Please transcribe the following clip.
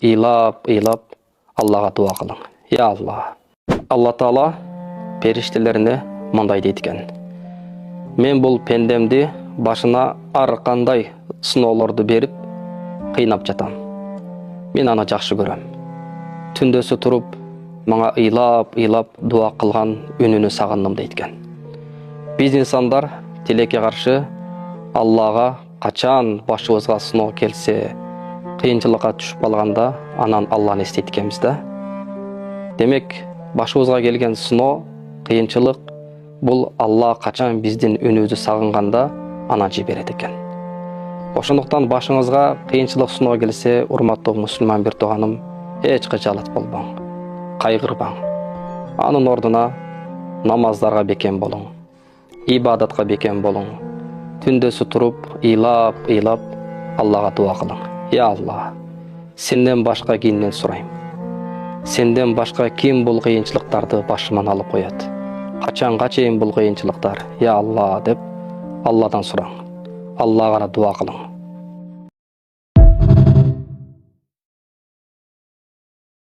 ыйлап Аллаға дуа кылың. Я Алла. Алла Таала периштелерине мындай дейт экен. Мен бул пендемди башына ар кандай сыноолорду берип кыйнап жатам. Мен аны жакшы көрөм. Түндөсү туруп, мага ыйлап дуа кылган үнүнү сагындым дейт экен. Биз инсандар тилекке каршы Аллага качан башыбызга сыноо келсе, кыйынчылыкка түшүп калганда, анан Алланы эстейт экенбиз да. Демек, башыбызга келген сыноо, кыйынчылык бул Алла качан биздин үнүбүздү сагынганда анан жиберет экен. Ошондуктан башыңызга кыйынчылык сыноо келсе, урматтуу мусулман бир тууганым, эч качалат болбоң, кайгырбаң. Анын ордуна намаздарга бекем болуң, ибадатка бекем болуң. Түндөсү туруп, ыйлап Аллага дуа кылың. Я Алла, сенден башка кимден сурайм? Сенден башка ким бул кыйынчылыктарды башыман алып коет? Качанга чейин бул кыйынчылыктар? Я Алла деп Алладан сураң. Аллага дуа кылың.